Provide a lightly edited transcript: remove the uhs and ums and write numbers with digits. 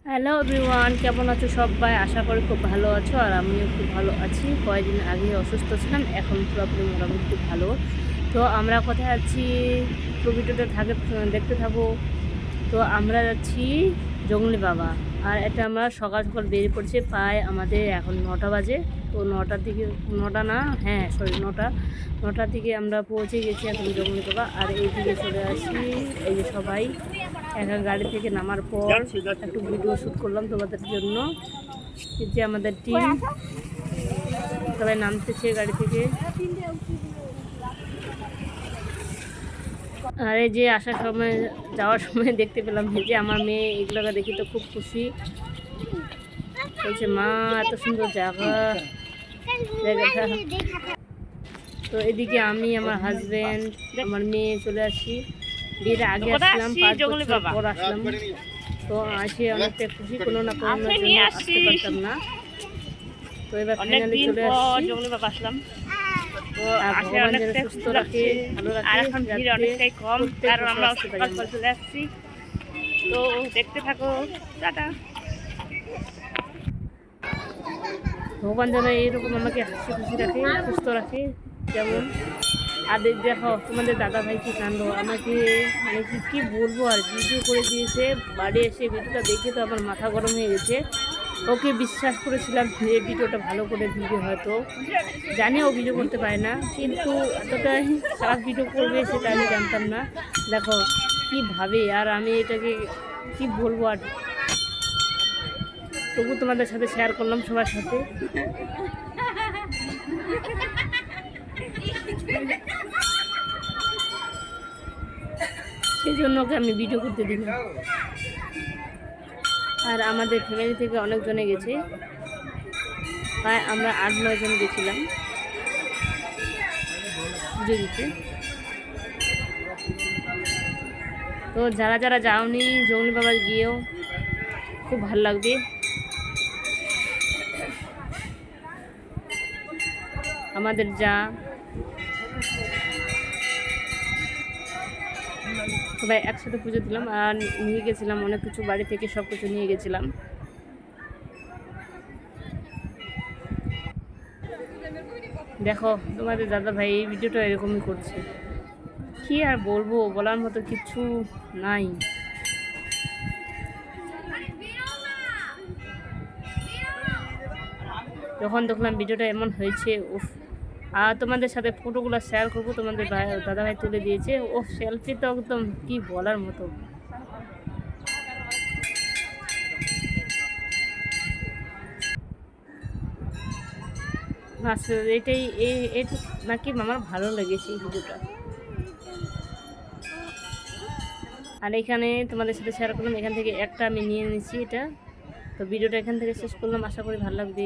Hello everyone, কেমন আছো সবাই? আশা করি খুব ভালো আছো, আর আমিও খুব ভালো আছি। কয়েকদিন আগে অসুস্থ ছিলাম, এখন পুরোপুরি মোটামুটি খুব ভালো। তো আমরা কোথায় আছি ভিডিওতে দেখতে থাকো। তো আমরা যাচ্ছি জঙ্গলি বাবা, আর এটা আমরা সকাল সকাল বেরিয়ে পড়ছি। প্রায় আমাদের এখন 9টা বাজে। তো 9টার দিকে, 9টা না, হ্যাঁ সরি 9টার দিকে আমরা পৌঁছে গেছি এখন জঙ্গলি বাবা। আর এইদিকে চলে আসি, এই যে সবাই একা গাড়ি থেকে নামার পর একটু ভিডিও শ্যুট করলাম তোমাদের জন্য। এই যে আমাদের টিম সবাই নামতেছে গাড়ি থেকে। আর এই যে আসার সময়, যাওয়ার সময় দেখতে পেলাম যে আমার মেয়ে এগুলোকে দেখি তো খুব খুশি, বলছে মা এত সুন্দর জায়গাটা। তো এদিকে আমি, আমার হাজবেন্ড, আমার মেয়ে চলে আসি। বিয়ের আগে আসলাম, 5 বছর পর আসলাম। তো আসে অনেকটা খুশি, কোনো না কোনো জন্য আসতে পারতাম না। তো এবার ফাইনালি চলে আসলাম। তো ভগবান যেন সুস্থ রাখে, ভালো রাখে। আর এখন ভিড় অনেকটাই কম, কারণ আমরা সকাল চলে আসছি। তো দেখতে থাকো, টাটা। ভগবান যেন এইরকম আমাকে হাসি খুশি রাখে, সুস্থ রাখে যেমন। আর দেখো তোমাদের দাদা ভাই কি কাণ্ড, আমাকে মানে কি বলবো, আর ভিডিও করে দিয়েছে। বাড়ি এসে ভিডিওটা দেখে তো আমার মাথা গরম হয়ে গেছে। ওকে বিশ্বাস করেছিলাম যে ভিডিওটা ভালো করে ভিডিও, হয়তো জানি ও ভিডিও করতে পারে না, কিন্তু এতটাই খারাপ ভিডিও করবে সেটা আমি জানতাম না। দেখো কি ভাবে, আর আমি এটাকে কি বলবো, আর তবু তোমাদের সাথে শেয়ার করলাম সবার সাথে। সেই জন্য ওকে আমি ভিডিও করতে দিলাম। আর আমাদের ফ্যামিলি থেকে অনেকজনে গেছে, প্রায় আমরা 8-9 জন গেছিলাম পুজো দিতে। তো যারা যারা যাওনি জঙ্গলি বাবা গিয়েও খুব ভালো লাগবে। আমাদের যা সবাই একসাথে পুজো দিলাম, আর নিয়ে গেছিলাম অনেক কিছু, বাড়ি থেকে সব কিছু নিয়ে গেছিলাম। দেখো তোমাদের দাদা ভাই এই ভিডিওটা এরকমই করছে, কি আর বলবো, বলার মতো কিছু নাই। যখন দেখলাম ভিডিওটা এমন হয়েছে, উফ। আর তোমাদের সাথে ফটোগুলো শেয়ার করবো, তোমাদের দাদা ভাই তুলে দিয়েছে। ও সেলফি তো একদম কি বলার মতো। এটাই নাকি আমার ভালো লেগেছে এই ভিডিওটা। আর এখানে তোমাদের সাথে শেয়ার করলাম, এখান থেকে একটা আমি নিয়ে নিয়েছি এটা। তো ভিডিওটা এখান থেকে শেষ করলাম, আশা করি ভালো লাগবে।